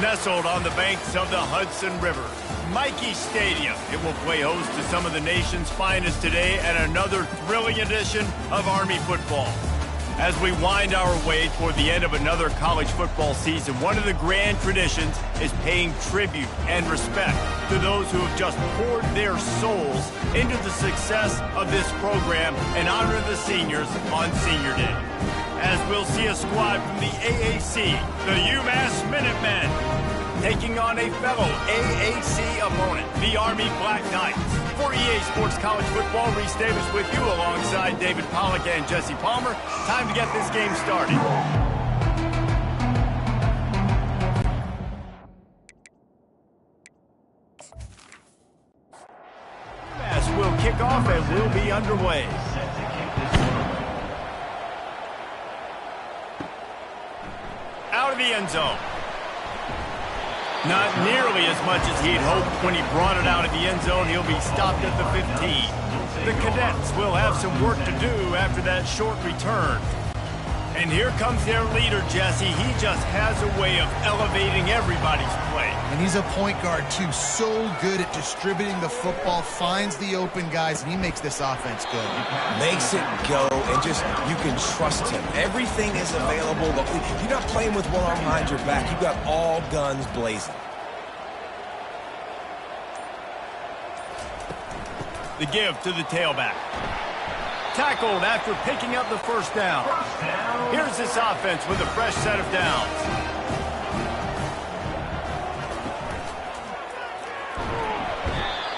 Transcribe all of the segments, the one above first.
Nestled on the banks of the Hudson River, Michie Stadium. It will play host to some of the nation's finest today at another thrilling edition of Army football. As we wind our way toward the end of another college football season, one of the grand traditions is paying tribute and respect to those who have just poured their souls into the success of this program and honor the seniors on Senior Day. As we'll see a squad from the AAC, the UMASS Minutemen, taking on a fellow AAC opponent, the Army Black Knights. For EA Sports College Football, Reese Davis with you alongside David Pollack and Jesse Palmer. Time to get this game started. UMass will kick off and we'll be underway. Out of the end zone. Not nearly as much as he'd hoped when he brought it out of the end zone. He'll be stopped at the 15. The Cadets will have some work to do after that short return. And here comes their leader, Jesse. He just has a way of elevating everybody's play. And he's a point guard, too. So good at distributing the football, finds the open guys, and he makes this offense good. Makes it go, and just, you can trust him. Everything is available. You're not playing with one arm behind your back. You've got all guns blazing. The give to the tailback. Tackled after picking up the first down. Here's this offense with a fresh set of downs.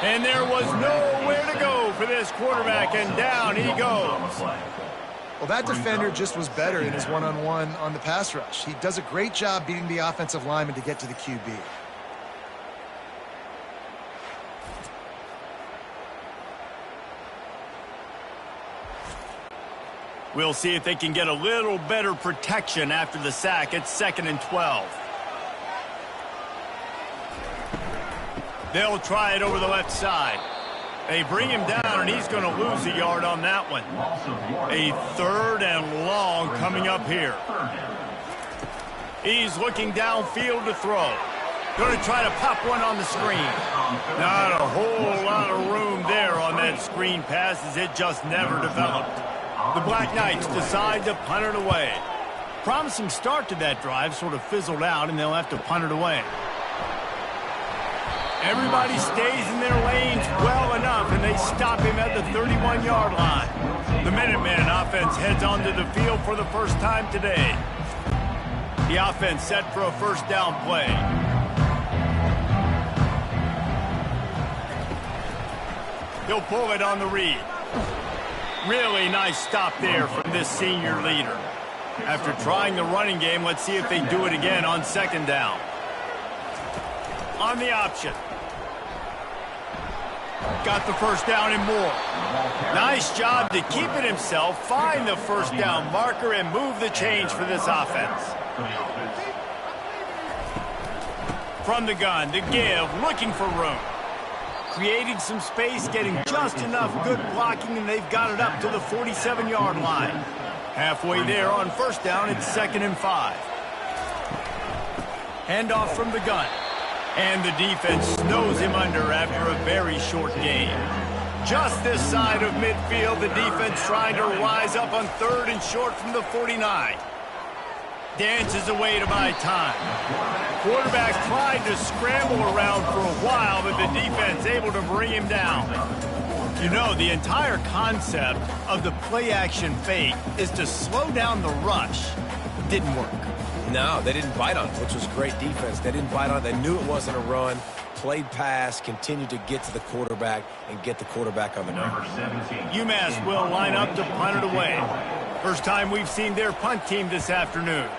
And there was nowhere to go for this quarterback, and down he goes. Well, that defender just was better in his one-on-one on the pass rush. He does a great job beating the offensive lineman to get to the QB. We'll see if they can get a little better protection after the sack. It's 2nd and 12. They'll try it over the left side. They bring him down, and he's going to lose a yard on that one. A 3rd and long coming up here. He's looking downfield to throw. Going to try to pop one on the screen. Not a whole lot of room there on that screen pass, as it just never developed. The Black Knights decide to punt it away. Promising start to that drive, sort of fizzled out, and they'll have to punt it away. Everybody stays in their lanes well enough, and they stop him at the 31-yard line. The Minutemen offense heads onto the field for the first time today. The offense set for a first down play. He'll pull it on the read. Really nice stop there from this senior leader. After trying the running game, let's see if they do it again on 2nd down. On the option. Got the first down and more. Nice job to keep it himself, find the first down marker, and move the change for this offense. From the gun, the give, looking for room. Creating some space, getting just enough good blocking, and they've got it up to the 47-yard line. Halfway there on first down, it's 2nd and 5. Handoff from the gun. And the defense snows him under after a very short gain. Just this side of midfield, the defense trying to rise up on 3rd and short from the 49. Dances away to buy time. Quarterback tried to scramble around for a while, but the defense able to bring him down. You know, the entire concept of the play-action fake is to slow down the rush. It didn't work. No, they didn't bite on it, which was great defense. They didn't bite on it. They knew it wasn't a run. Played pass, continued to get to the quarterback and get the quarterback on the number. UMass will line up to punt it away. First time we've seen their punt team this afternoon.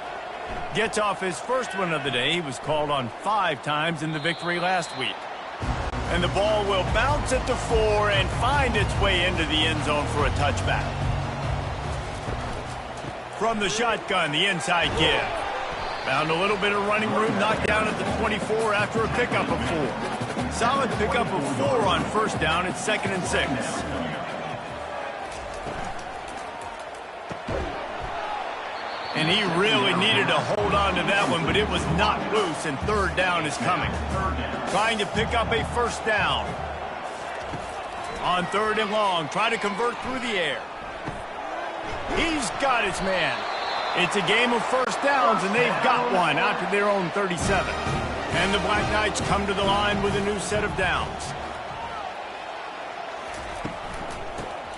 Gets off his first one of the day. He was called on 5 times in the victory last week. And the ball will bounce at the 4 and find its way into the end zone for a touchback. From the shotgun, the inside give. Found a little bit of running room, knocked down at the 24 after a pickup of 4. Solid pickup of 4 on first down. It's 2nd and 6. And he really needed to hold on to that one, but it was not loose, and third down is coming. Trying to pick up a first down. On third and long, try to convert through the air. He's got his man. It's a game of first downs, and they've got one out to their own 37. And the Black Knights come to the line with a new set of downs.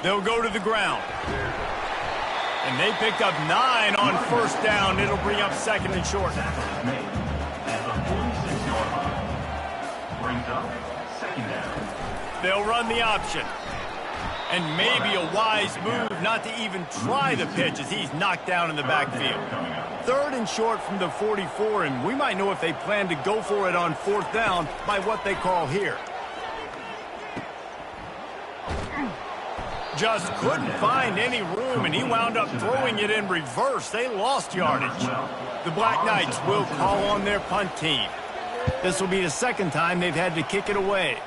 They'll go to the ground. And they picked up 9 on first down. It'll bring up second and short. They'll run the option. And maybe a wise move not to even try the pitch as he's knocked down in the backfield. Third and short from the 44, and we might know if they plan to go for it on fourth down by what they call here. Just couldn't find any room, and he wound up throwing it in reverse. They lost yardage. The Black Knights will call on their punt team. This will be the second time they've had to kick it away.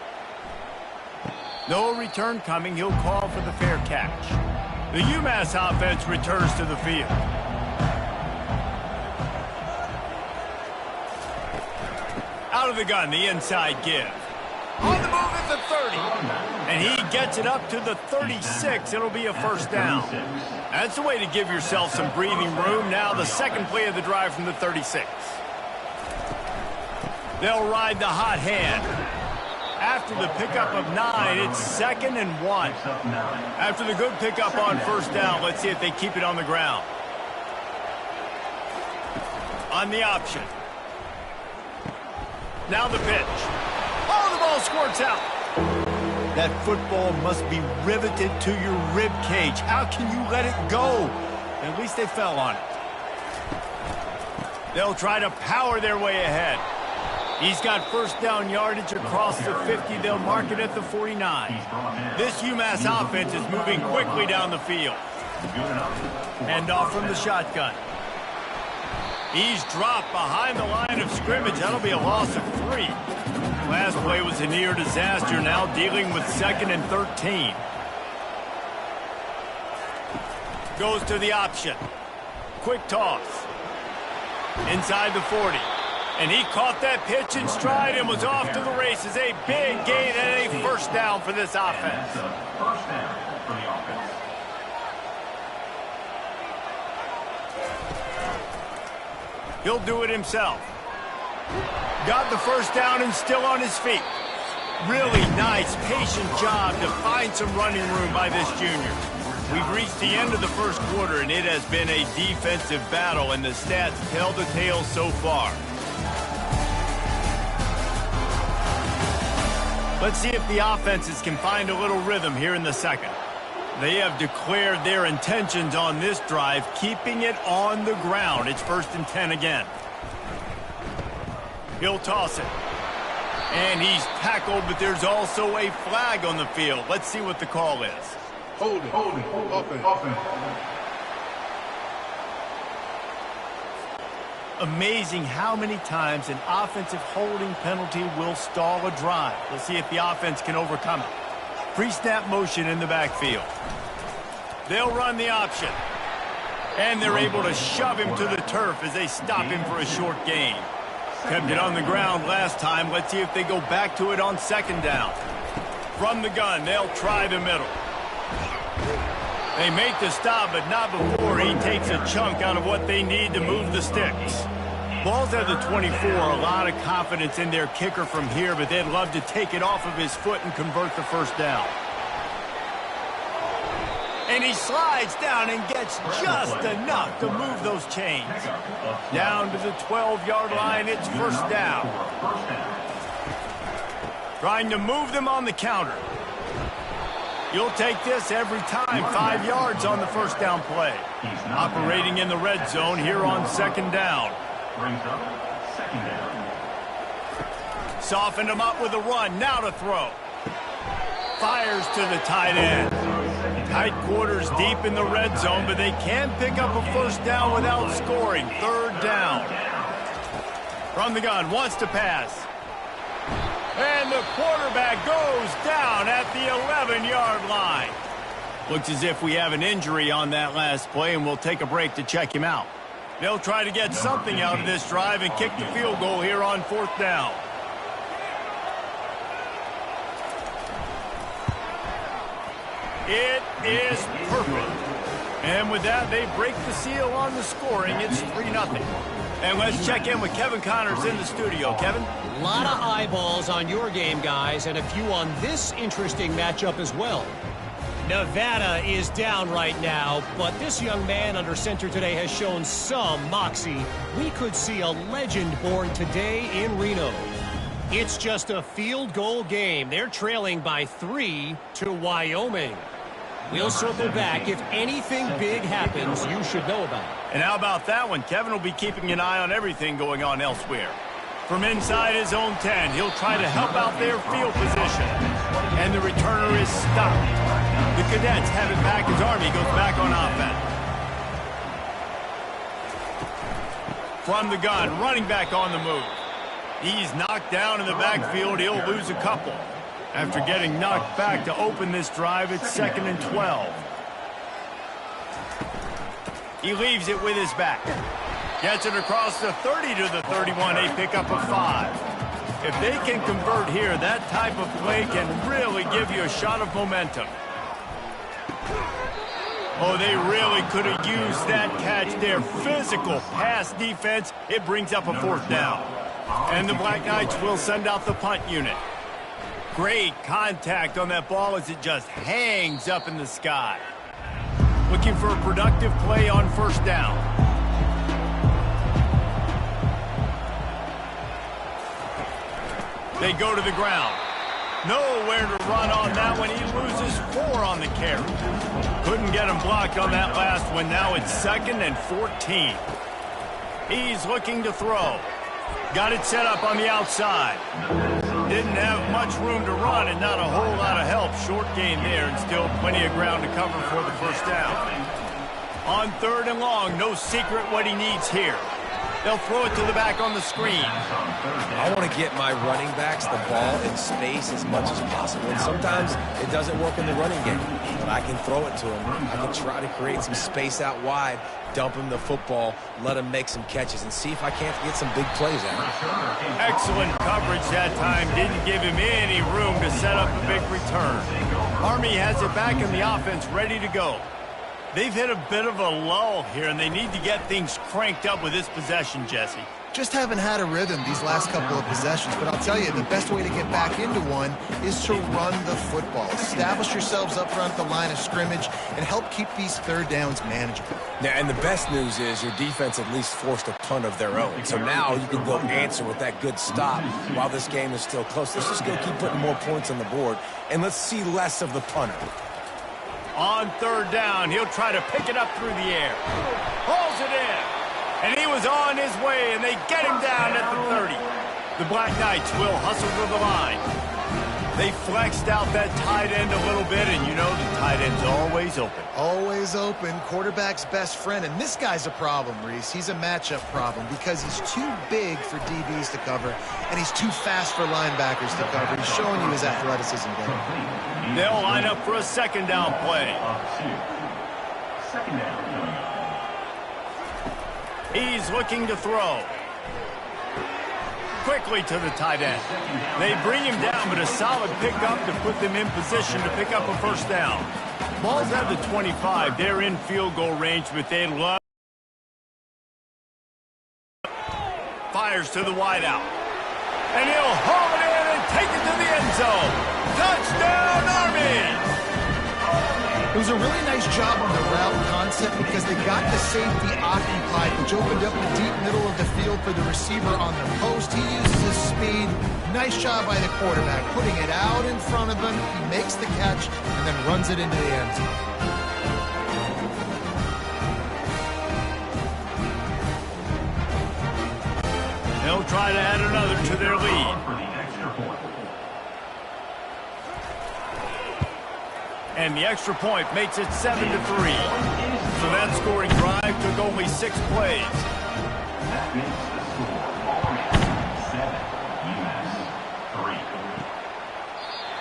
No return coming. He'll call for the fair catch. The UMASS offense returns to the field. Out of the gun, the inside give. On the move at the 30. And he gets it up to the 36. It'll be a first down. That's the way to give yourself some breathing room. Now the second play of the drive from the 36. They'll ride the hot hand. After the pickup of 9, it's 2nd and 1. After the good pickup on first down, let's see if they keep it on the ground. On the option. Now the pitch. Oh, the ball squirts out. That football must be riveted to your rib cage. How can you let it go? At least they fell on it. They'll try to power their way ahead. He's got first down yardage across the 50. They'll mark it at the 49. This UMass offense is moving quickly down the field. Hand off from the shotgun. He's dropped behind the line of scrimmage. That'll be a loss of 3. Last play was a near disaster. Now dealing with 2nd and 13. Goes to the option. Quick toss. Inside the 40. And he caught that pitch in stride and was off to the races. A big gain and a first down for this offense. First down for the offense. He'll do it himself. Got the first down and still on his feet. Really nice, patient job to find some running room by this junior. We've reached the end of the first quarter, and it has been a defensive battle, and the stats tell the tale so far. Let's see if the offenses can find a little rhythm here in the second. They have declared their intentions on this drive, keeping it on the ground. It's 1st and 10 again. He'll toss it. And he's tackled, but there's also a flag on the field. Let's see what the call is. Hold it. Offense. Amazing how many times an offensive holding penalty will stall a drive. We'll see if the offense can overcome it. Pre-snap motion in the backfield. They'll run the option. And they're able to shove him to the turf as they stop him for a short gain. Kept it on the ground last time. Let's see if they go back to it on 2nd down. From the gun, they'll try the middle. They make the stop, but not before he takes a chunk out of what they need to move the sticks. Ball's at the 24. A lot of confidence in their kicker from here, but they'd love to take it off of his foot and convert the first down. And he slides down and gets just enough to move those chains. Down to the 12-yard line, it's first down. Trying to move them on the counter. You'll take this every time. 5 yards on the first down play. Operating in the red zone here on 2nd down. Brings up 2nd down. Softened him up with a run. Now to throw. Fires to the tight end. Tight quarters deep in the red zone, but they can pick up a first down without scoring. 3rd down. From the gun, wants to pass. And the quarterback goes down at the 11-yard line. Looks as if we have an injury on that last play, and we'll take a break to check him out. They'll try to get something out of this drive and kick the field goal here on 4th down. It is perfect. And with that, they break the seal on the scoring. It's 3-0. And let's check in with Kevin Connors in the studio. Kevin? A lot of eyeballs on your game, guys, and a few on this interesting matchup as well. Nevada is down right now, but this young man under center today has shown some moxie. We could see a legend born today in Reno. It's just a field goal game. They're trailing by 3 to Wyoming. We'll circle back. If anything big happens, you should know about it. And how about that one? Kevin will be keeping an eye on everything going on elsewhere. From inside his own 10, he'll try to help out their field position. And the returner is stopped. The Cadets have it back as Army goes back on offense. From the gun, running back on the move. He's knocked down in the backfield. He'll lose a couple. After getting knocked back to open this drive, it's 2nd and 12. He leaves it with his back. Gets it across the 30 to the 31, a pickup of 5. If they can convert here, that type of play can really give you a shot of momentum. Oh, they really could have used that catch there. Physical pass defense. It brings up a 4th down. And the Black Knights will send out the punt unit. Great contact on that ball as it just hangs up in the sky. Looking for a productive play on 1st down. They go to the ground. Nowhere to run on that one. He loses 4 on the carry. Couldn't get him blocked on that last one. Now it's 2nd and 14. He's looking to throw. Got it set up on the outside. Didn't have much room to run and not a whole lot of help. Short gain there and still plenty of ground to cover for the 1st down. On 3rd and long, no secret what he needs here. They'll throw it to the back on the screen. I want to get my running backs the ball in space as much as possible. And sometimes it doesn't work in the running game. But I can throw it to him. I can try to create some space out wide, dump him the football, let him make some catches, and see if I can't get some big plays out. Excellent coverage that time. Didn't give him any room to set up a big return. Army has it back in the offense, ready to go. They've hit a bit of a lull here, and they need to get things cranked up with this possession, Jesse. Just haven't had a rhythm these last couple of possessions, but I'll tell you, the best way to get back into one is to run the football. Establish yourselves up front at the line of scrimmage and help keep these 3rd downs manageable. Yeah, and the best news is your defense at least forced a punt of their own. So now you can go answer with that good stop while this game is still close. Let's just go keep putting more points on the board, and let's see less of the punter. On 3rd down, he'll try to pick it up through the air. Hauls it in. And he was on his way, and they get him down at the 30. The Black Knights will hustle to the line. They flexed out that tight end a little bit, and you know the tight end's always open. Always open, quarterback's best friend. And this guy's a problem, Reese. He's a matchup problem because he's too big for DBs to cover, and he's too fast for linebackers to cover. He's showing you his athleticism there. They'll line up for a 2nd down play. 2nd down. He's looking to throw. Quickly to the tight end. They bring him down, but a solid pickup to put them in position to pick up a 1st down. Ball's at the 25. They're in field goal range, but they love. Fires to the wideout. And he'll haul it in and take it to the end zone. Touchdown, Army! It was a really nice job on the route concept because they got the safety occupied, which opened up the deep middle of the field for the receiver on the post. He uses his speed. Nice job by the quarterback, putting it out in front of him. He makes the catch and then runs it into the end zone. They'll try to add another to their lead. And the extra point makes it 7-3. So that scoring drive took only 6 plays. That makes the score Army 7, UMASS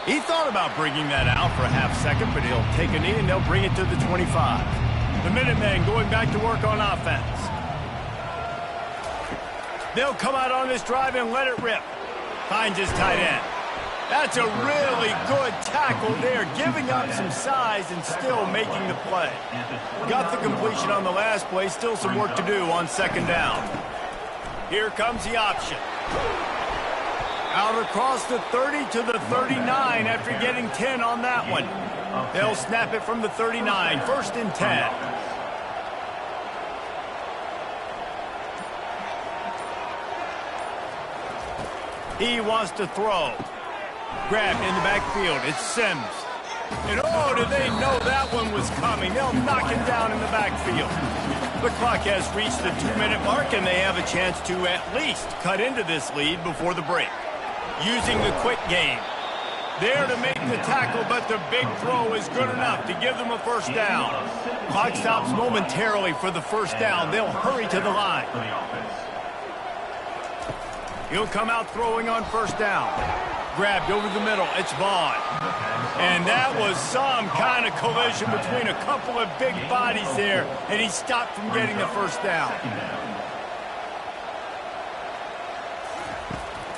3. He thought about bringing that out for a half second, but he'll take a knee and they'll bring it to the 25. The Minutemen going back to work on offense. They'll come out on this drive and let it rip. Finds his tight end. That's a really good tackle there, giving up some size and still making the play. Got the completion on the last play, still some work to do on second down. Here comes the option. Out across the 30 to the 39 after getting 10 on that one. They'll snap it from the 39, 1st and 10. He wants to throw. Grabbed in the backfield. It's Sims. And oh, did they know that one was coming? They'll knock him down in the backfield. The clock has reached the 2-minute mark, and they have a chance to at least cut into this lead before the break. Using the quick game. There to make the tackle, but the big throw is good enough to give them a first down. Clock stops momentarily for the first down. They'll hurry to the line. He'll come out throwing on first down. Grabbed over the middle. It's Vaughn. And that was some kind of collision between a couple of big bodies there, and he stopped from getting the first down.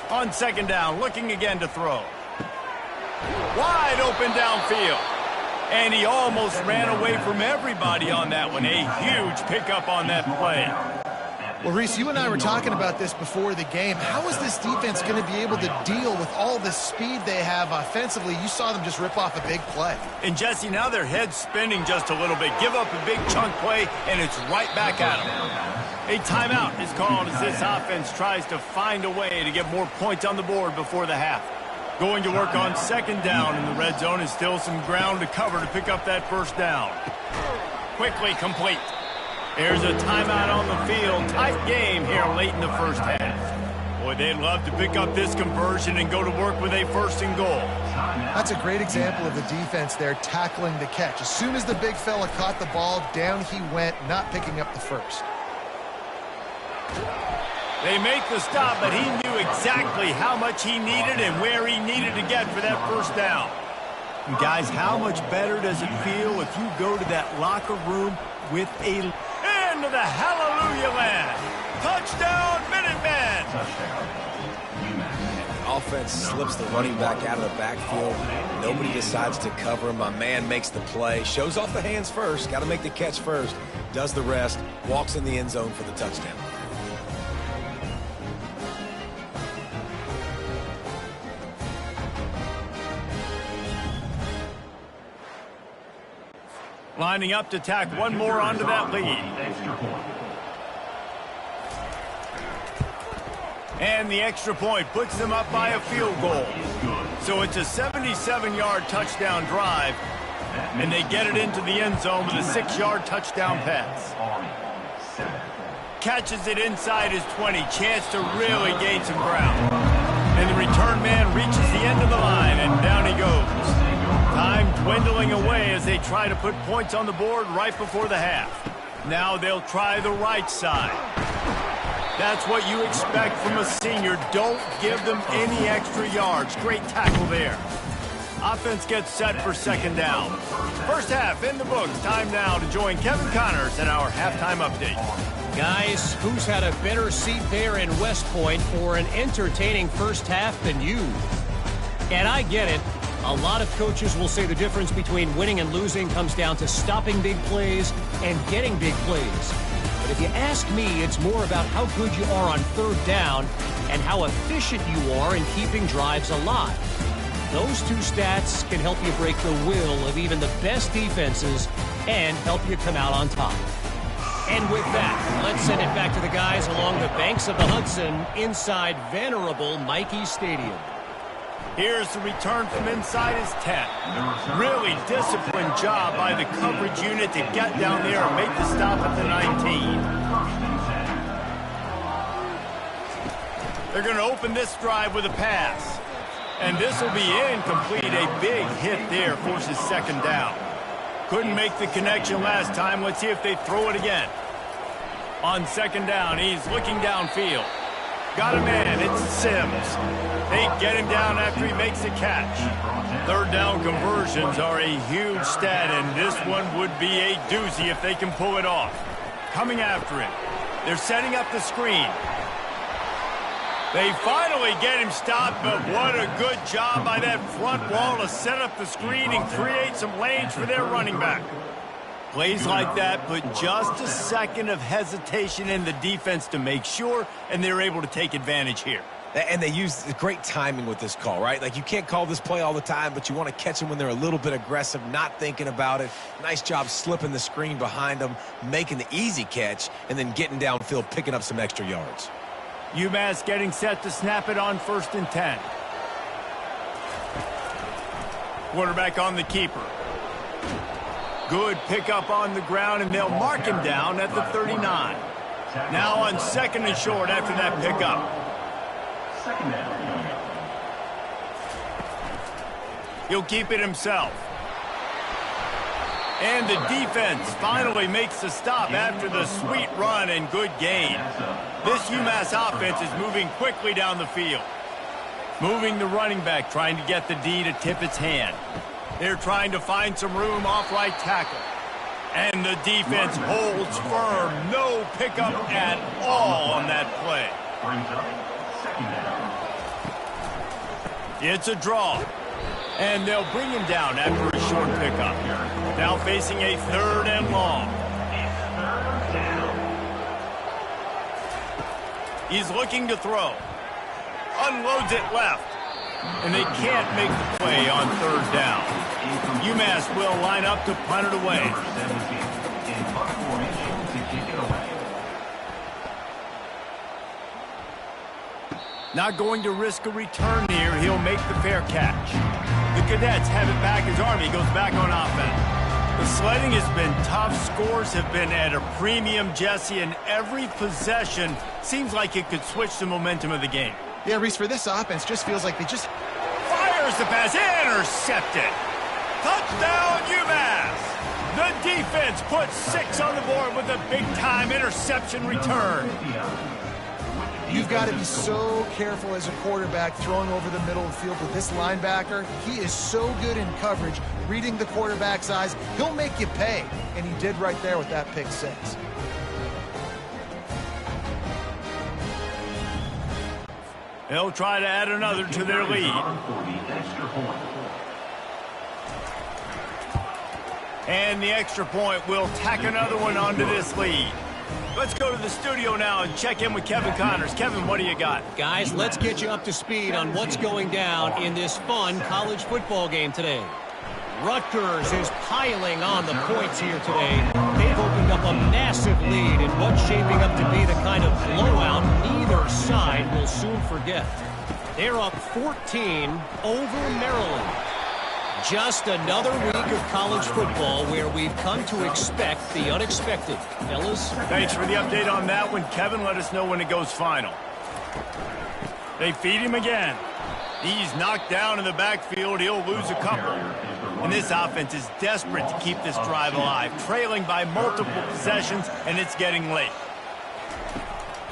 On second down, looking again to throw. Wide open downfield. And he almost ran away from everybody on that one. A huge pickup on that play. Well, Reese, you and I were talking about this before the game. How is this defense going to be able to deal with all the speed they have offensively? You saw them just rip off a big play. And, Jesse, now their head's spinning just a little bit. Give up a big chunk play, and it's right back at them. A timeout is called as this offense tries to find a way to get more points on the board before the half. Going to work on second down in the red zone is still some ground to cover to pick up that first down. Quickly complete. There's a timeout on the field. Tight game here late in the first half. Boy, they'd love to pick up this conversion and go to work with a 1st and goal. That's a great example of the defense there tackling the catch. As soon as the big fella caught the ball, down he went, not picking up the first. They make the stop, but he knew exactly how much he needed and where he needed to get for that first down. And guys, how much better does it feel if you go to that locker room with a into the hallelujah land? Touchdown, Minutemen! Offense slips the running back out of the backfield. Nobody decides to cover him. My man makes the play. Shows off the hands first. Got to make the catch first. Does the rest. Walks in the end zone for the touchdown. Lining up to tack one more onto that lead. And the extra point puts them up by a field goal. So it's a 77-yard touchdown drive, and they get it into the end zone with a 6-yard touchdown pass. Catches it inside his 20, chance to really gain some ground. And the return man reaches the end of the line, and down he goes. Time dwindling away as they try to put points on the board right before the half. Now they'll try the right side. That's what you expect from a senior. Don't give them any extra yards. Great tackle there. Offense gets set for second down. First half in the books. Time now to join Kevin Connors in our halftime update. Guys, who's had a better seat there in West Point for an entertaining first half than you? And I get it. A lot of coaches will say the difference between winning and losing comes down to stopping big plays and getting big plays. But if you ask me, it's more about how good you are on third down and how efficient you are in keeping drives alive. Those two stats can help you break the will of even the best defenses and help you come out on top. And with that, let's send it back to the guys along the banks of the Hudson inside venerable Michie Stadium. Here's the return from inside his 10. Really disciplined job by the coverage unit to get down there and make the stop at the 19. They're going to open this drive with a pass. And this will be incomplete. A big hit there forces second down. Couldn't make the connection last time. Let's see if they throw it again. On second down, he's looking downfield. Got a man, it's Sims. They get him down after he makes a catch. Third down conversions are a huge stat, and this one would be a doozy if they can pull it off. Coming after it. They're setting up the screen. They finally get him stopped, but what a good job by that front wall to set up the screen and create some lanes for their running back. Plays like that put just a second of hesitation in the defense to make sure, and they're able to take advantage here. And they use great timing with this call, right? Like, you can't call this play all the time, but you want to catch them when they're a little bit aggressive, not thinking about it. Nice job slipping the screen behind them, making the easy catch, and then getting downfield, picking up some extra yards. UMass getting set to snap it on 1st and 10. Quarterback on the keeper. Good pickup on the ground, and they'll mark him down at the 39. Now on 2nd and short after that pickup. Second down. He'll keep it himself. And the defense finally makes the stop after the sweet run and good gain. This UMass offense is moving quickly down the field. Moving the running back, trying to get the D to tip its hand. They're trying to find some room off right tackle. And the defense holds firm. No pickup at all on that play. Brings up second down. It's a draw. And they'll bring him down after a short pickup. Now facing a 3rd and long. He's looking to throw. Unloads it left. And they can't make the play on 3rd down. UMass will line up to punt it away. Number 17 in punt formation to kick it away. Not going to risk a return here. He'll make the fair catch. The Cadets have it back as Army goes back on offense. The sledding has been tough. Scores have been at a premium, Jesse, and every possession seems like it could switch the momentum of the game. Yeah, Reese, for this offense, just feels like they just... Fires the pass, intercepted. Touchdown, UMass. The defense puts 6 on the board with a big-time interception return. You've got to be so careful as a quarterback throwing over the middle of the field with this linebacker. He is so good in coverage, reading the quarterback's eyes. He'll make you pay, and he did right there with that pick 6. They'll try to add another to their lead. And the extra point will tack another one onto this lead. Let's go to the studio now and check in with Kevin Connors. Kevin, what do you got? Guys, let's get you up to speed on what's going down in this fun college football game today. Rutgers is piling on the points here today. They've opened up a massive lead in what's shaping up to be the kind of blowout neither side will soon forget. They're up 14 over Maryland. Just another week of college football where we've come to expect the unexpected. Fellas? Thanks for the update on that one, Kevin. Let us know when it goes final. They feed him again. He's knocked down in the backfield. He'll lose a couple. And this offense is desperate to keep this drive alive, trailing by multiple possessions, and it's getting late.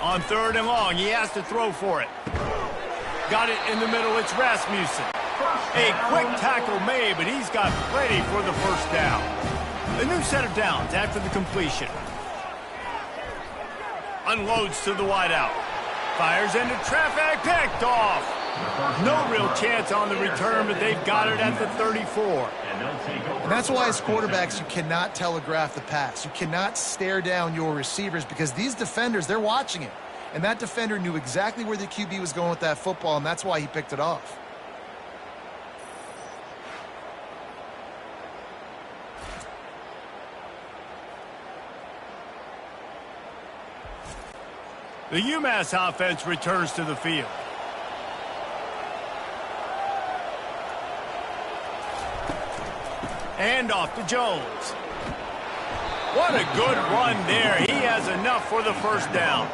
On 3rd and long, he has to throw for it. Got it in the middle. It's Rasmussen. A quick tackle made, but he's got plenty for the 1st down. A new set of downs after the completion. Unloads to the wideout. Fires into traffic, picked off. No real chance on the return, but they've got it at the 34. And that's why as quarterbacks, you cannot telegraph the pass. You cannot stare down your receivers because these defenders, they're watching it. And that defender knew exactly where the QB was going with that football, and that's why he picked it off. The UMass offense returns to the field. And off to Jones. What a good run there. He has enough for the 1st down.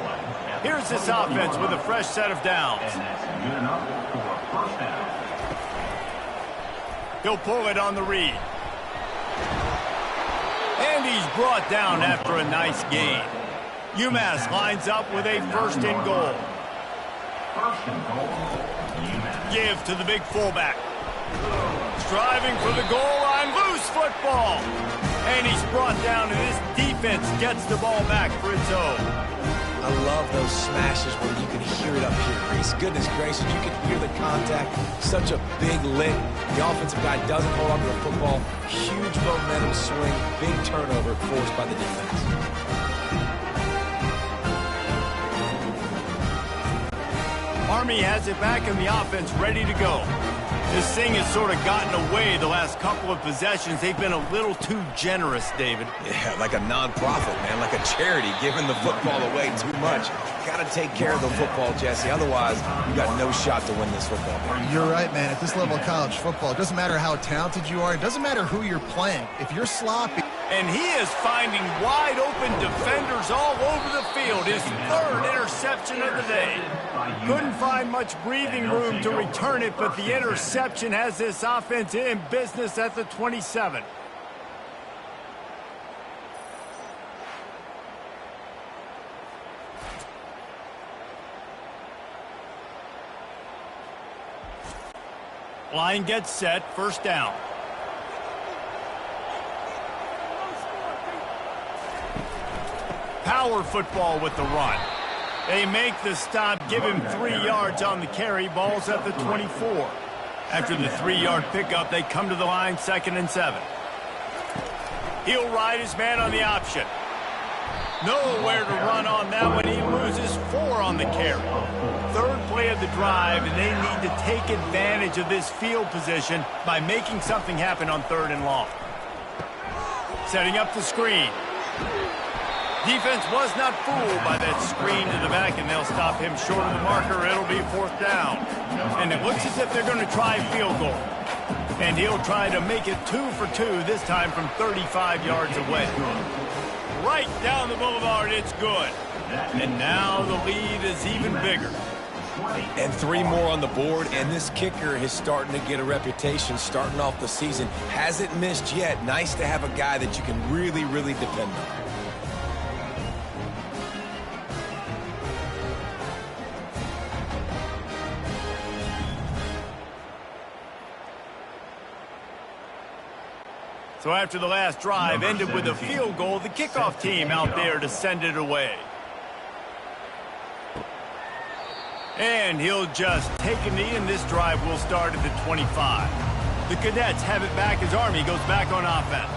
Here's this offense with a fresh set of downs. And that's good enough for a 1st down. He'll pull it on the read. And he's brought down after a nice gain. UMass lines up with a 1st and goal. 1st and goal, UMass. Give to the big fullback. Striving for the goal line, loose football. And he's brought down, and this defense gets the ball back for its own. I love those smashes where you can hear it up here, Reese. Goodness gracious, you can hear the contact. Such a big lick. The offensive guy doesn't hold on to the football. Huge momentum swing, big turnover forced by the defense. Army has it back in the offense, ready to go. This thing has sort of gotten away the last couple of possessions. They've been a little too generous, David. Yeah, like a non-profit, man, like a charity, giving the football away too much. Got to take care of the football, Jesse. Otherwise, you got no shot to win this football game. You're right, man. At this level of college football, it doesn't matter how talented you are. It doesn't matter who you're playing. If you're sloppy... And he is finding wide-open defenders all over the field. His third interception of the day. Couldn't find much breathing room to return it, but the interception has this offense in business at the 27. Line gets set, first down. Power football with the run. They make the stop, give him 3 yards on the carry. Ball's at the 24. After the 3-yard pickup, they come to the line, 2nd and 7. He'll ride his man on the option. Nowhere to run on that one. He loses 4 on the carry. Third play of the drive, and they need to take advantage of this field position by making something happen on 3rd and long. Setting up the screen. Defense was not fooled by that screen to the back, and they'll stop him short of the marker. It'll be 4th down. And it looks as if they're going to try a field goal. And he'll try to make it 2 for 2, this time from 35 yards away. Right down the boulevard, it's good. And now the lead is even bigger. And 3 more on the board, and this kicker is starting to get a reputation starting off the season. Hasn't missed yet. Nice to have a guy that you can really, really depend on. So after the last drive ended with a field goal, the kickoff team out there to send it away. And he'll just take a knee, and this drive will start at the 25. The Cadets have it back as Army goes back on offense.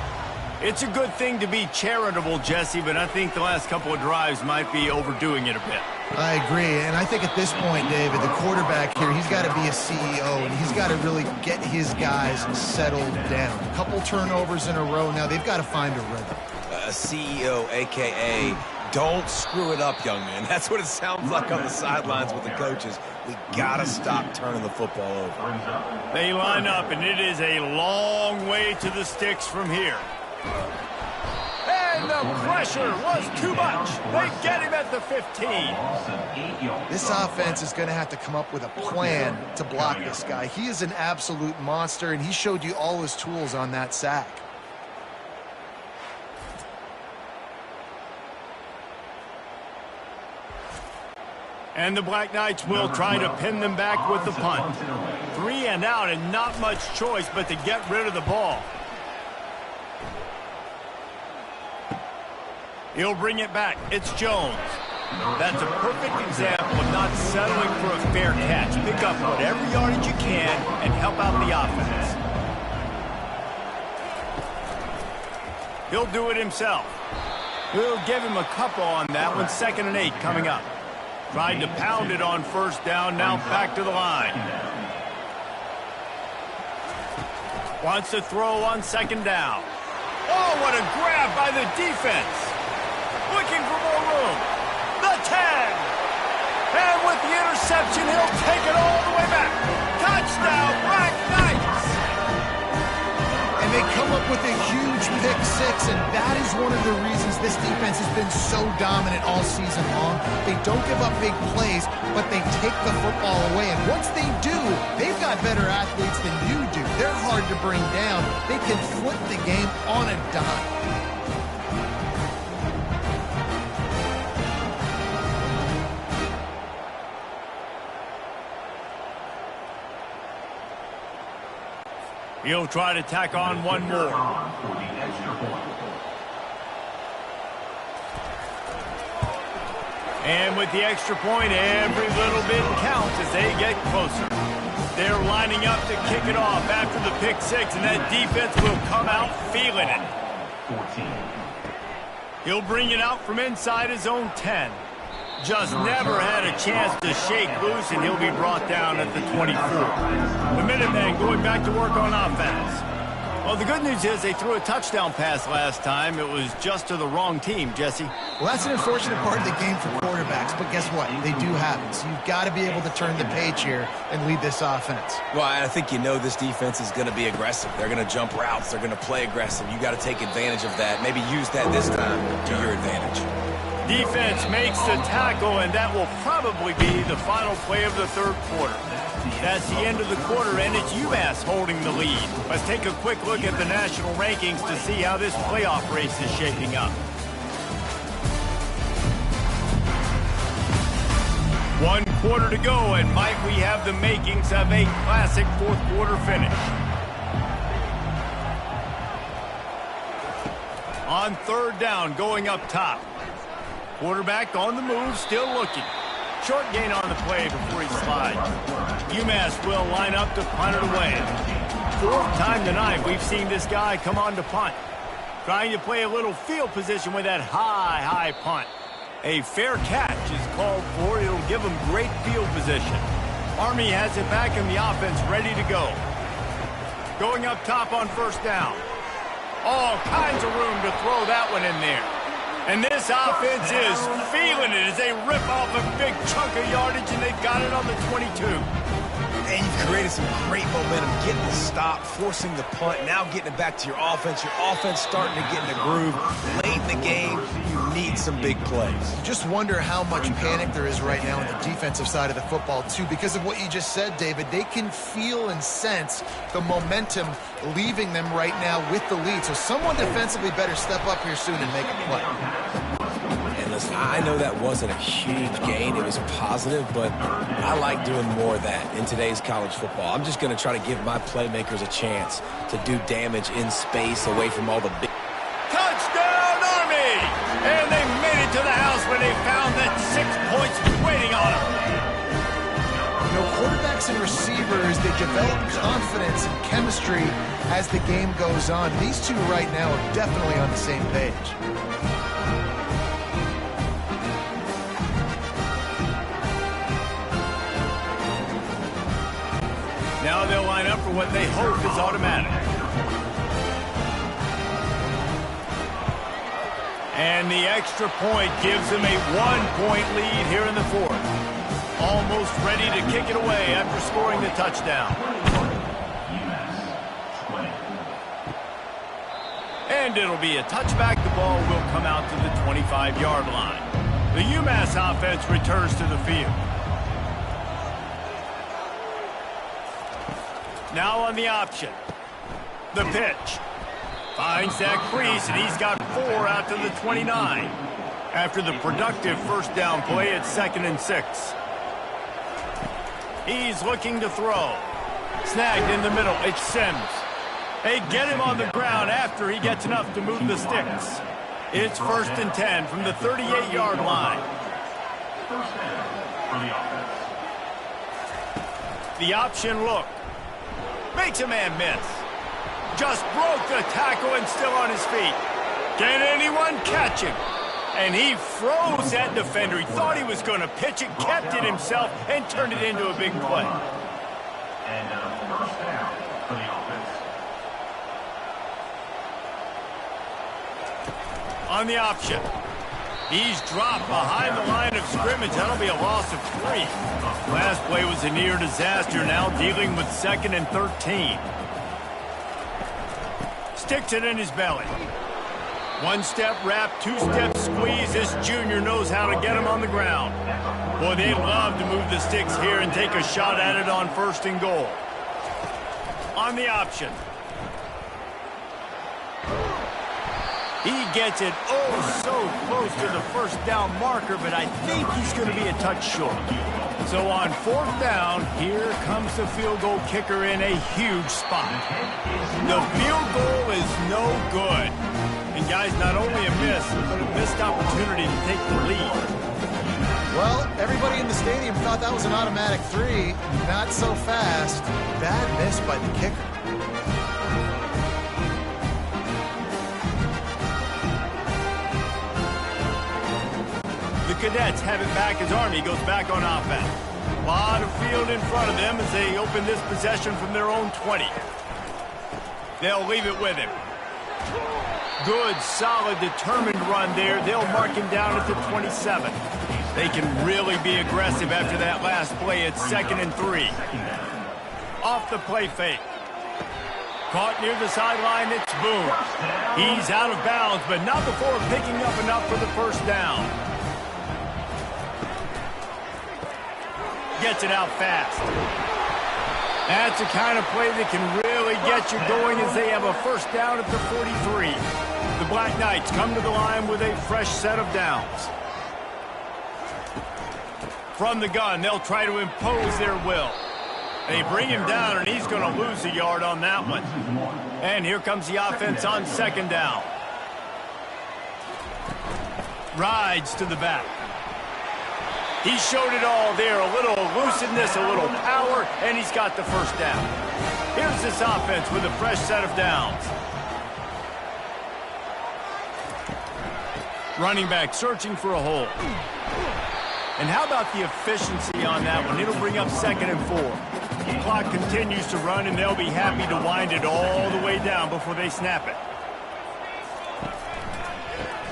It's a good thing to be charitable, Jesse, but I think the last couple of drives might be overdoing it a bit. I agree, and I think at this point, David, the quarterback here, he's got to be a CEO, and he's got to really get his guys settled down. A couple turnovers in a row now. They've got to find a rhythm. A CEO, a.k.a. don't screw it up, young man. That's what it sounds like on the sidelines with the coaches. We got to stop turning the football over. They line up, and it is a long way to the sticks from here. And the pressure was too much. They get him at the 15. This offense is going to have to come up with a plan to block this guy. He is an absolute monster, and he showed you all his tools on that sack. And the Black Knights will try to pin them back with the punt. 3 and out, and not much choice but to get rid of the ball. He'll bring it back. It's Jones. That's a perfect example of not settling for a fair catch. Pick up whatever yardage you can and help out the offense. He'll do it himself. He'll give him a couple on that one. 2nd and 8 coming up. Tried to pound it on 1st down. Now back to the line. Wants to throw on 2nd down. Oh, what a grab by the defense. Looking for more room. The 10. And with the interception, he'll take it all the way back. Touchdown, Black Knights. And they come up with a huge pick 6, and that is one of the reasons this defense has been so dominant all season long. They don't give up big plays, but they take the football away. And once they do, they've got better athletes than you do. They're hard to bring down. They can flip the game on a dime. He'll try to tack on one more. And with the extra point, every little bit counts as they get closer. They're lining up to kick it off after the pick six, and that defense will come out feeling it. 14. He'll bring it out from inside his own 10. Just never had a chance to shake loose, and he'll be brought down at the 24. The Minutemen going back to work on offense. Well, the good news is they threw a touchdown pass last time. It was just to the wrong team, Jesse. Well, that's an unfortunate part of the game for quarterbacks, but guess what? They do have it. So you've got to be able to turn the page here and lead this offense. Well, I think this defense is going to be aggressive. They're going to jump routes. They're going to play aggressive. You got to take advantage of that. Maybe use that this time to your advantage. Defense makes the tackle, and that will probably be the final play of the third quarter. That's the end of the quarter, and it's UMass holding the lead. Let's take a quick look at the national rankings to see how this playoff race is shaping up. 1 quarter to go, and might we have the makings of a classic fourth quarter finish. On third down, going up top. Quarterback on the move, still looking. Short gain on the play before he slides. UMass will line up to punt it away. Fourth time tonight we've seen this guy come on to punt. Trying to play a little field position with that high punt. A fair catch is called for. It'll give him great field position. Army has it back in the offense, ready to go. Going up top on first down. All kinds of room to throw that one in there. And this offense is feeling it as they rip off a big chunk of yardage, and they've got it on the 22. And you've created some great momentum, getting the stop, forcing the punt, now getting it back to your offense. Your offense starting to get in the groove. Late in the game, you need some big plays. Just wonder how much panic there is right now on the defensive side of the football, too. Because of what you just said, David, they can feel and sense the momentum leaving them right now with the lead. So someone defensively better step up here soon and make a play. And listen, I know that wasn't a huge gain. It was positive, but I like doing more of that in today's college football. I'm just going to try to give my playmakers a chance to do damage in space away from all the big... Touchdown, Army! And they made it to the house when they found that 6 points waiting on them. You know, quarterbacks and receivers, they develop confidence and chemistry as the game goes on. These two right now are definitely on the same page. Now they'll line up for what they hope is automatic. And the extra point gives them a 1-point lead here in the fourth. Almost ready to kick it away after scoring the touchdown. And it'll be a touchback. The ball will come out to the 25-yard line. The UMass offense returns to the field. Now on the option. The pitch. Finds that crease, and he's got 4 out to the 29. After the productive first down play, it's 2nd and 6. He's looking to throw. Snagged in the middle. It's Sims. They get him on the ground after he gets enough to move the sticks. It's 1st and 10 from the 38-yard line. First down for the offense. The option look. Makes a man miss. Just broke the tackle and still on his feet. Can anyone catch him? And he froze that defender. He thought he was going to pitch it, kept it himself, and turned it into a big play. And first down for the offense. On the option. He's dropped behind the line of scrimmage. That'll be a loss of 3. Last play was a near disaster. Now dealing with 2nd and 13. Sticks it in his belly. 1-step wrap, 2-step squeeze. This junior knows how to get him on the ground. Boy, they'd love to move the sticks here and take a shot at it on 1st and goal. On the option. He gets it so close to the first down marker, but I think he's going to be a touch short. So on 4th down, here comes the field goal kicker in a huge spot. The field goal is no good. And guys, not only a miss, but a missed opportunity to take the lead. thought that was an automatic 3. Not so fast. Bad miss by the kicker. The Cadets have it back as Army goes back on offense. A lot of field in front of them as they open this possession from their own 20. They'll leave it with him. Good, solid, determined run there. They'll mark him down at the 27. They can really be aggressive after that last play. It's 2nd and 3. Off the play fake. Caught near the sideline. It's Boone. He's out of bounds, but not before picking up enough for the first down. Gets it out fast. That's the kind of play that can really get you going as they have a first down at the 43. The Black Knights come to the line with a fresh set of downs. From the gun, they'll try to impose their will. They bring him down, and he's going to lose a yard on that one. And here comes the offense on 2nd down. Rides to the back. He showed it all there. A little elusiveness, a little power, and he's got the first down. Here's this offense with a fresh set of downs. Running back searching for a hole. And how about the efficiency on that one? It'll bring up 2nd and 4. The clock continues to run, and they'll be happy to wind it all the way down before they snap it.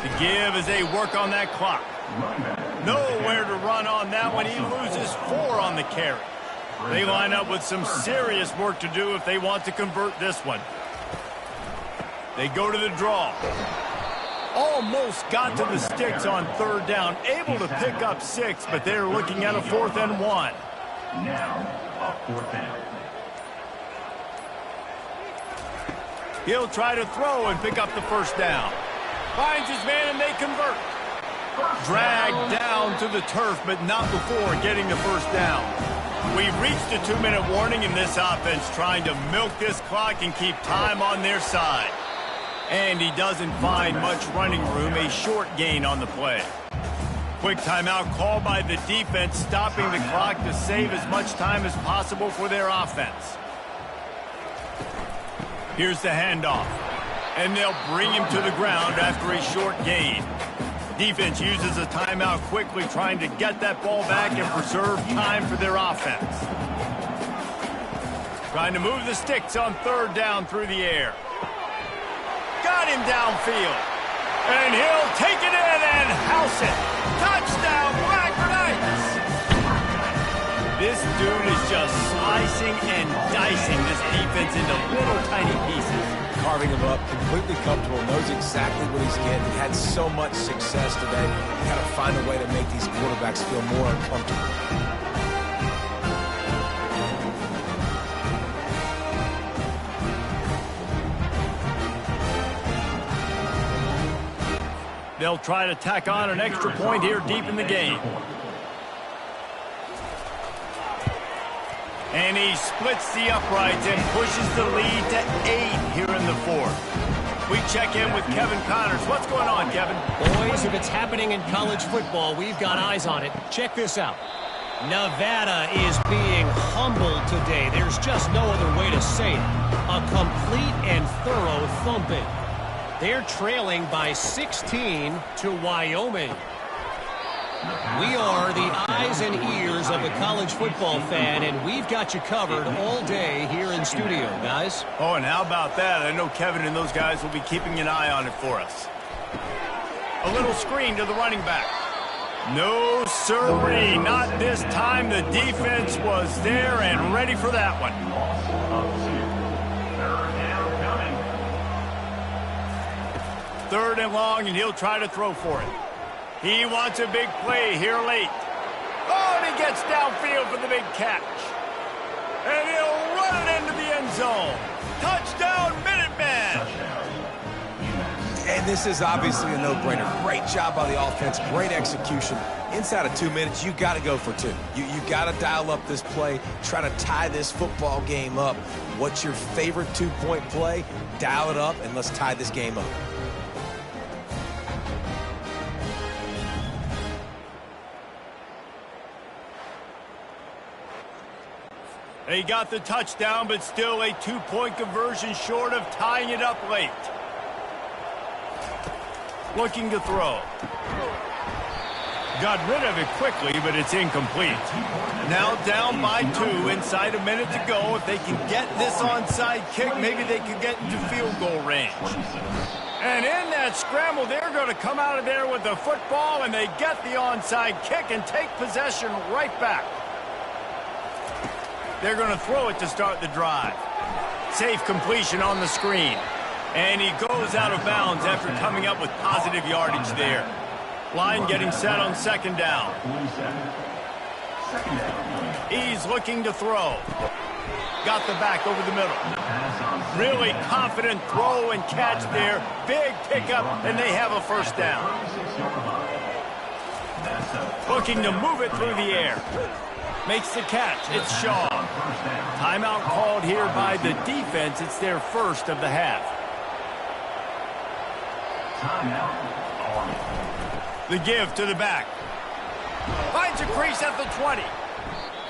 The give as they work on that clock. Nowhere to run on that one. He loses 4 on the carry. They line up with some serious work to do if they want to convert this one. They go to the draw. Almost got to the sticks on 3rd down. Able to pick up 6, but they're looking at a 4th and 1. Now, a 4th down. He'll try to throw and pick up the first down. Finds his man and they convert. Dragged down to the turf, but not before getting the first down. We've reached a 2-minute warning in this offense, trying to milk this clock and keep time on their side. And he doesn't find much running room, a short gain on the play. Quick timeout called by the defense, stopping the clock to save as much time as possible for their offense. Here's the handoff. And they'll bring him to the ground after a short gain. Defense uses a timeout quickly, trying to get that ball back and preserve time for their offense. Trying to move the sticks on 3rd down through the air. Got him downfield. And he'll take it in and house it. Touchdown, Black Knights! This dude is just slicing and dicing this defense into little tiny pieces. Carving him up, completely comfortable, knows exactly what he's getting. Had so much success today. Got to find a way to make these quarterbacks feel more uncomfortable. They'll try to tack on an extra point here deep in the game. And he splits the uprights and pushes the lead to 8 here in the 4th. We check in with Kevin Connors. What's going on, Kevin? Boys, if it's happening in college football, we've got eyes on it. Check this out. Nevada is being humbled today. There's just no other way to say it. A complete and thorough thumping. They're trailing by 16 to Wyoming. We are the eyes and ears of the college football fan, and we've got you covered all day here in studio, guys. Oh, and how about that? I know Kevin and those guys will be keeping an eye on it for us. A little screen to the running back. No, sirree, not this time. The defense was there and ready for that one. Third and long, and he'll try to throw for it. He wants a big play here late. Oh, and he gets downfield for the big catch. And he'll run it into the end zone. Touchdown, Minutemen! And this is obviously a no-brainer. Great job by the offense, great execution. Inside of 2 minutes, you got to go for 2. You got to dial up this play, try to tie this football game up. What's your favorite 2-point play? Dial it up, and let's tie this game up. They got the touchdown, but still a 2-point conversion short of tying it up late. Looking to throw. Got rid of it quickly, but it's incomplete. Now down by 2, inside a minute to go. If they can get this onside kick, maybe they could get into field goal range. And in that scramble, they're going to come out of there with the football, and they get the onside kick and take possession right back. They're going to throw it to start the drive. Safe completion on the screen. And he goes out of bounds after coming up with positive yardage there. Line getting set on second down. He's looking to throw. Got the back over the middle. Really confident throw and catch there. Big pickup, and they have a first down. Looking to move it through the air. Makes the catch. It's Shaw. Timeout called here by the defense. It's their first of the half. The give to the back. Finds a crease at the 20.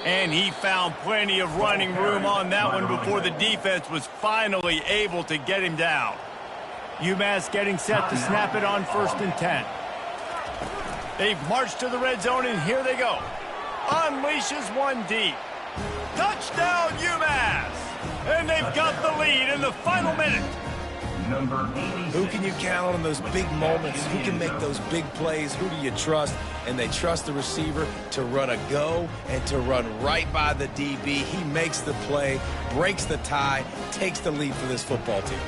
And he found plenty of running room on that one before the defense was finally able to get him down. UMass getting set to snap it on 1st and 10. They've marched to the red zone, and here they go. Unleashes one deep. Touchdown, UMass! And they've got the lead in the final minute. Who can you count on in those big moments? Who can make those big plays? Who do you trust? And they trust the receiver to run a go and to run right by the DB. He makes the play, breaks the tie, takes the lead for this football team.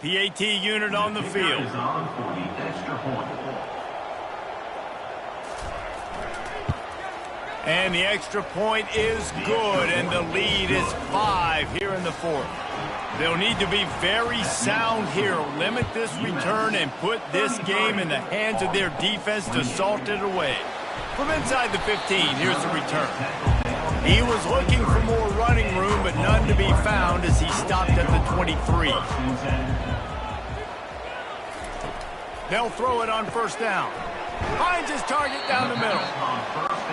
PAT unit on the field. And the extra point is good, and the lead is 5 here in the 4th. They'll need to be very sound here, limit this return, and put this game in the hands of their defense to salt it away. From inside the 15, here's the return. He was looking for more running room, but none to be found as he stopped at the 23. They'll throw it on 1st down. Finds his target down the middle.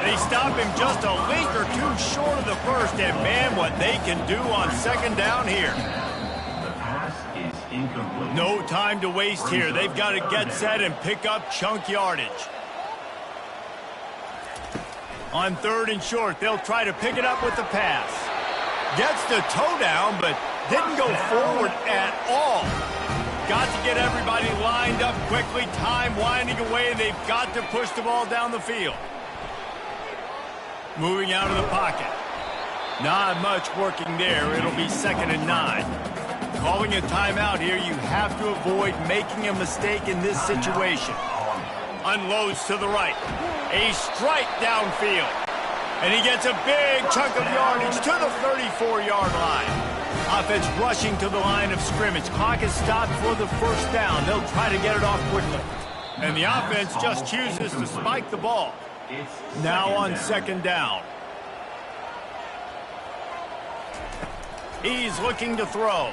They stop him just a link or 2 short of the first, and man, what they can do on 2nd down here. No time to waste here. They've got to get set and pick up chunk yardage. On 3rd and short, they'll try to pick it up with the pass. Gets the toe down, but didn't go forward at all. Got to get everybody lined up quickly. Time winding away. They've got to push the ball down the field. Moving out of the pocket. Not much working there. It'll be 2nd and 9. Calling a timeout here. You have to avoid making a mistake in this situation. Unloads to the right. A strike downfield. And he gets a big chunk of yardage to the 34-yard line. Offense rushing to the line of scrimmage. Clock is stopped for the 1st down. They'll try to get it off quickly. And the offense just chooses to spike the ball. Now on 2nd down. He's looking to throw.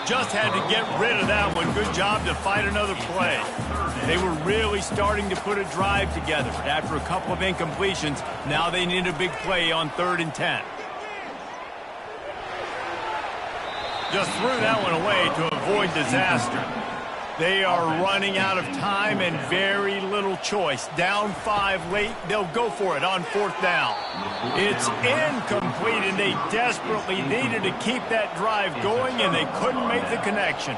Just had to get rid of that one. Good job to fight another play. They were really starting to put a drive together. But after a couple of incompletions, now they need a big play on 3rd and 10. Just threw that one away to avoid disaster. They are running out of time and very little choice. Down 5 late, they'll go for it on 4th down. It's incomplete, and they desperately needed to keep that drive going, and they couldn't make the connection.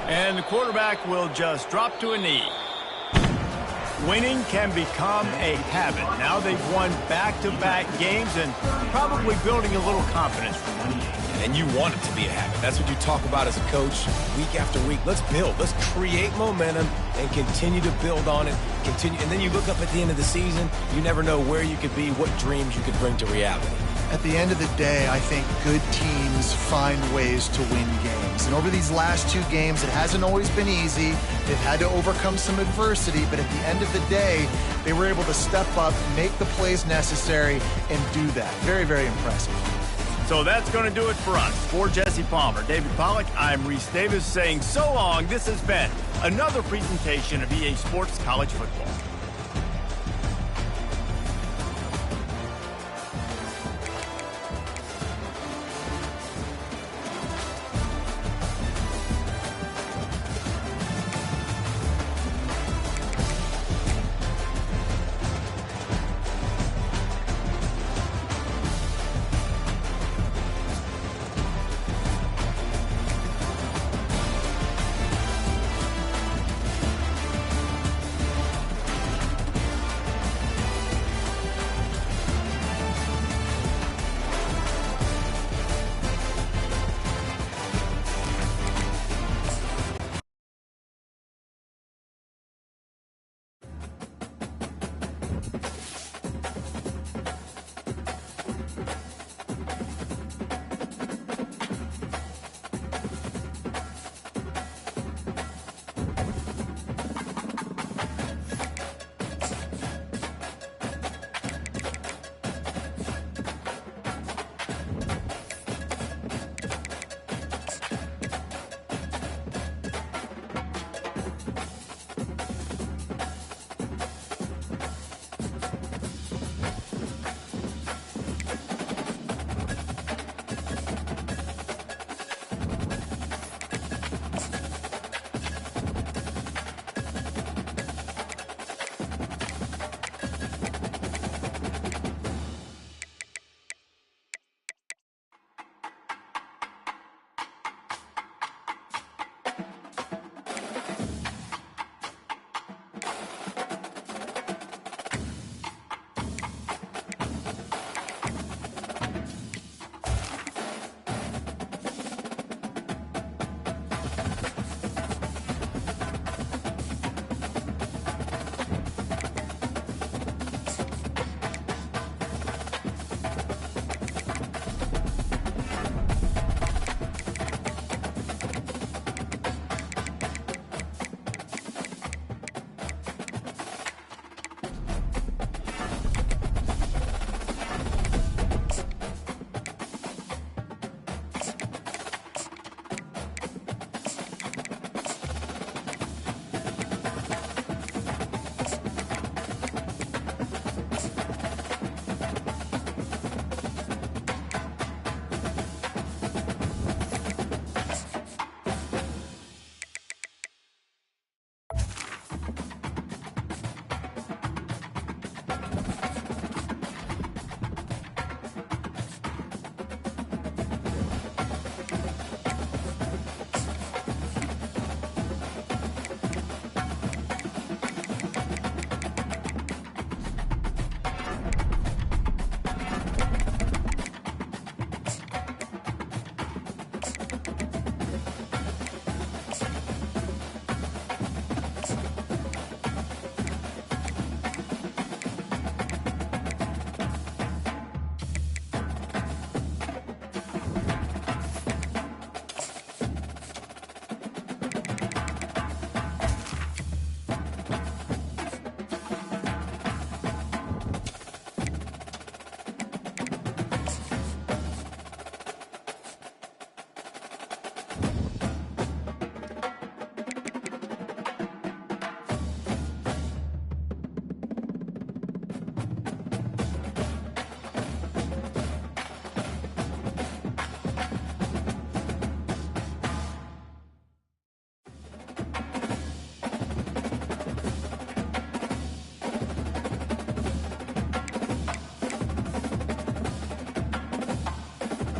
And the quarterback will just drop to a knee. Winning can become a habit. Now they've won back-to-back games and probably building a little confidence from it. And you want it to be a habit. That's what you talk about as a coach week after week. Let's build. Let's create momentum and continue to build on it. Continue, and then you look up at the end of the season, you never know where you could be, what dreams you could bring to reality. At the end of the day, I think good teams find ways to win games. And over these last 2 games, it hasn't always been easy. They've had to overcome some adversity, but at the end of the day, they were able to step up, make the plays necessary, and do that. Very, very impressive. So that's going to do it for us. For Jesse Palmer, David Pollack, I'm Reese Davis saying so long. This has been another presentation of EA Sports College Football.